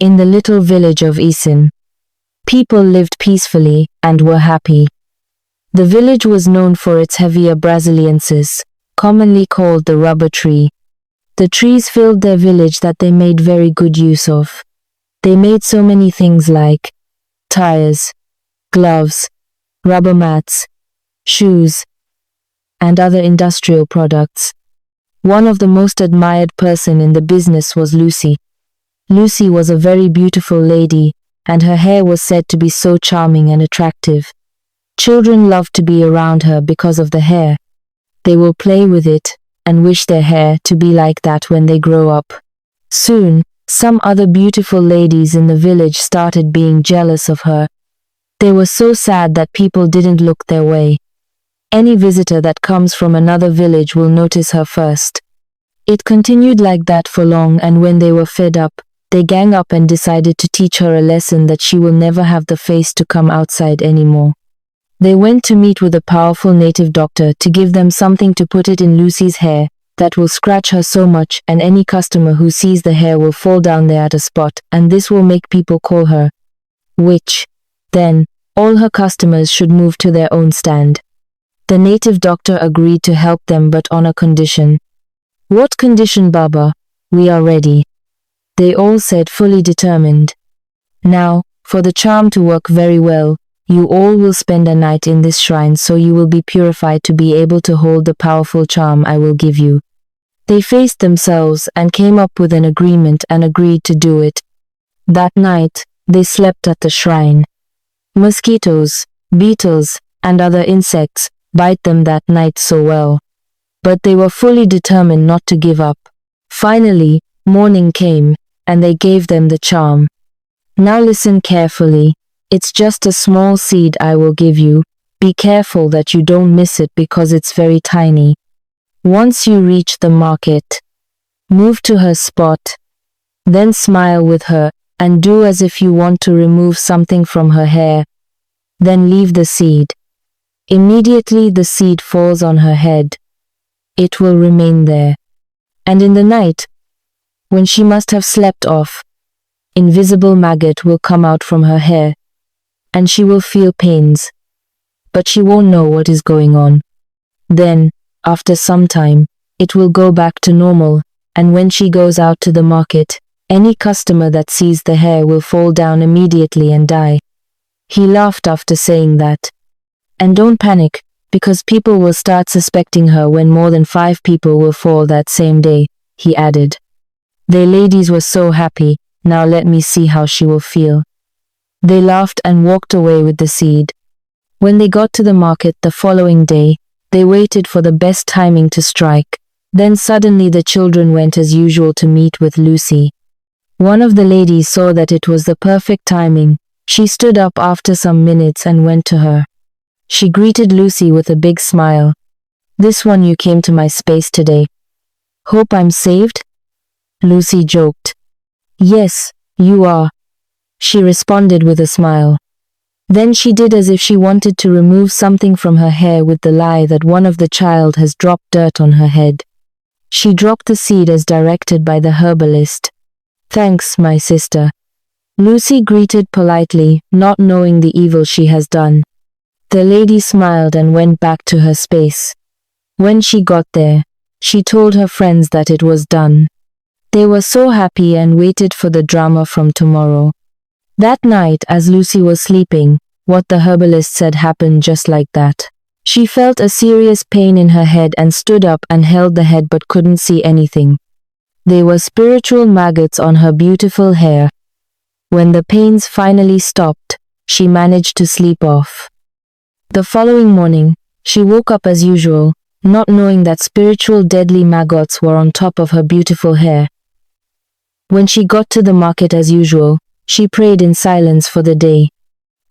In the little village of Isin, people lived peacefully and were happy. The village was known for its heavier brasiliensis, commonly called the rubber tree. The trees filled their village that they made very good use of. They made so many things like tires, gloves, rubber mats, shoes, and other industrial products. One of the most admired person in the business was Lucy. Lucy was a very beautiful lady, and her hair was said to be so charming and attractive. Children loved to be around her because of the hair. They will play with it and wish their hair to be like that when they grow up. Soon, some other beautiful ladies in the village started being jealous of her. They were so sad that people didn't look their way. Any visitor that comes from another village will notice her first. It continued like that for long, and when they were fed up, they gang up and decided to teach her a lesson that she will never have the face to come outside anymore. They went to meet with a powerful native doctor to give them something to put it in Lucy's hair that will scratch her so much, and any customer who sees the hair will fall down there at a spot, and this will make people call her witch. Then, all her customers should move to their own stand. The native doctor agreed to help them, but on a condition. "What condition, Baba? We are ready," they all said, fully determined. "Now, for the charm to work very well, you all will spend a night in this shrine, so you will be purified to be able to hold the powerful charm I will give you." They faced themselves and came up with an agreement and agreed to do it. That night, they slept at the shrine. Mosquitoes, beetles, and other insects bite them that night so well. But they were fully determined not to give up. Finally, morning came, and they gave them the charm. "Now listen carefully. It's just a small seed I will give you. Be careful that you don't miss it because it's very tiny. Once you reach the market, move to her spot. Then smile with her, and do as if you want to remove something from her hair. Then leave the seed. Immediately the seed falls on her head. It will remain there. And in the night, when she must have slept off, invisible maggot will come out from her hair, and she will feel pains, but she won't know what is going on. Then, after some time, it will go back to normal, and when she goes out to the market, any customer that sees the hair will fall down immediately and die." He laughed after saying that. "And don't panic, because people will start suspecting her when more than 5 people will fall that same day," he added. "The ladies were so happy. Now let me see how she will feel." They laughed and walked away with the seed. When they got to the market the following day, they waited for the best timing to strike. Then suddenly the children went as usual to meet with Lucy. One of the ladies saw that it was the perfect timing. She stood up after some minutes and went to her. She greeted Lucy with a big smile. "This one you came to my space today. Hope I'm saved?" Lucy joked. "Yes, you are," she responded with a smile. Then she did as if she wanted to remove something from her hair with the lie that one of the child has dropped dirt on her head. She dropped the seed as directed by the herbalist. "Thanks, my sister." Lucy greeted politely, not knowing the evil she has done. The lady smiled and went back to her space. When she got there, she told her friends that it was done. They were so happy and waited for the drama from tomorrow. That night, as Lucy was sleeping, what the herbalist said happened just like that. She felt a serious pain in her head and stood up and held the head but couldn't see anything. They were spiritual maggots on her beautiful hair. When the pains finally stopped, she managed to sleep off. The following morning, she woke up as usual, not knowing that spiritual deadly maggots were on top of her beautiful hair. When she got to the market as usual, she prayed in silence for the day.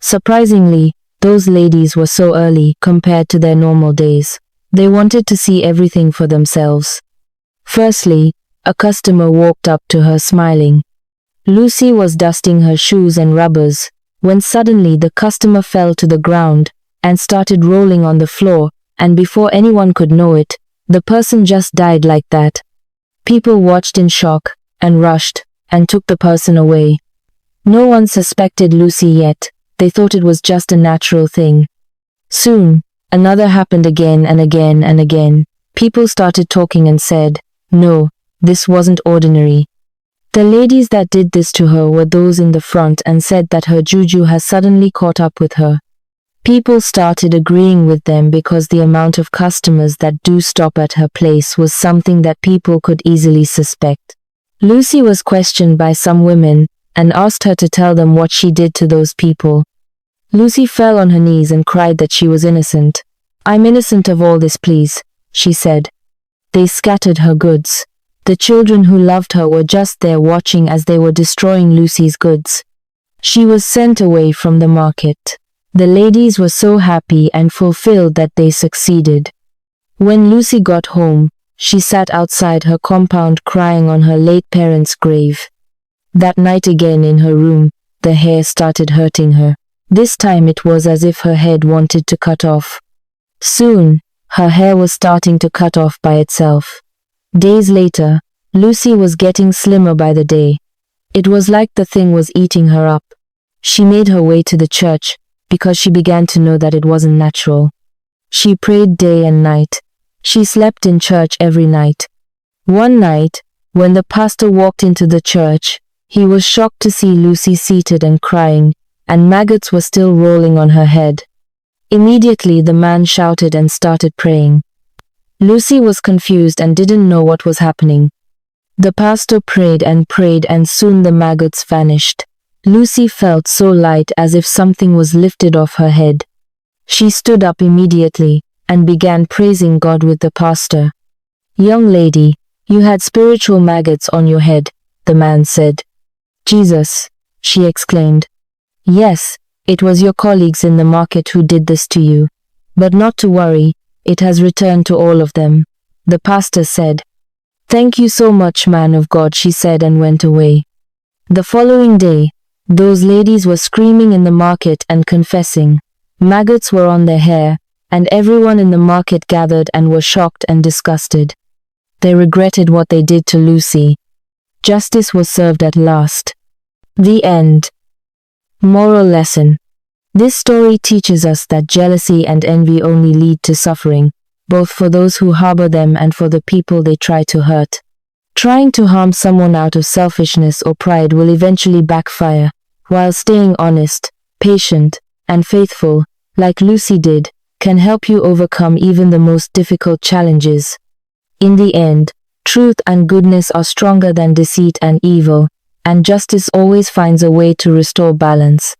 Surprisingly, those ladies were so early compared to their normal days. They wanted to see everything for themselves. Firstly, a customer walked up to her smiling. Lucy was dusting her shoes and rubbers, when suddenly the customer fell to the ground and started rolling on the floor, and before anyone could know it, the person just died like that. People watched in shock and rushed and took the person away. No one suspected Lucy yet. They thought it was just a natural thing. Soon, another happened again and again and again. People started talking and said, no, this wasn't ordinary. The ladies that did this to her were those in the front and said that her juju has suddenly caught up with her. People started agreeing with them because the amount of customers that do stop at her place was something that people could easily suspect. Lucy was questioned by some women and asked her to tell them what she did to those people. Lucy fell on her knees and cried that she was innocent. I'm innocent of all this, please, she said. They scattered her goods. The children who loved her were just there watching as they were destroying Lucy's goods. She was sent away from the market. The ladies were so happy and fulfilled that they succeeded. When Lucy got home, she sat outside her compound crying on her late parents' grave. That night again in her room, the hair started hurting her. This time it was as if her head wanted to cut off. Soon, her hair was starting to cut off by itself. Days later, Lucy was getting slimmer by the day. It was like the thing was eating her up. She made her way to the church, because she began to know that it wasn't natural. She prayed day and night. She slept in church every night. One night, when the pastor walked into the church, he was shocked to see Lucy seated and crying, and maggots were still rolling on her head. Immediately the man shouted and started praying. Lucy was confused and didn't know what was happening. The pastor prayed and soon the maggots vanished. Lucy felt so light as if something was lifted off her head. She stood up immediately and began praising God with the pastor. Young lady, you had spiritual maggots on your head, the man said. Jesus, she exclaimed. Yes, it was your colleagues in the market who did this to you. But not to worry, it has returned to all of them, the pastor said. Thank you so much, man of God, she said and went away. The following day, those ladies were screaming in the market and confessing. Maggots were on their hair, and everyone in the market gathered and were shocked and disgusted. They regretted what they did to Lucy. Justice was served at last. The end. Moral lesson. This story teaches us that jealousy and envy only lead to suffering, both for those who harbor them and for the people they try to hurt. Trying to harm someone out of selfishness or pride will eventually backfire, while staying honest, patient, and faithful, like Lucy did, can help you overcome even the most difficult challenges. In the end, truth and goodness are stronger than deceit and evil, and justice always finds a way to restore balance.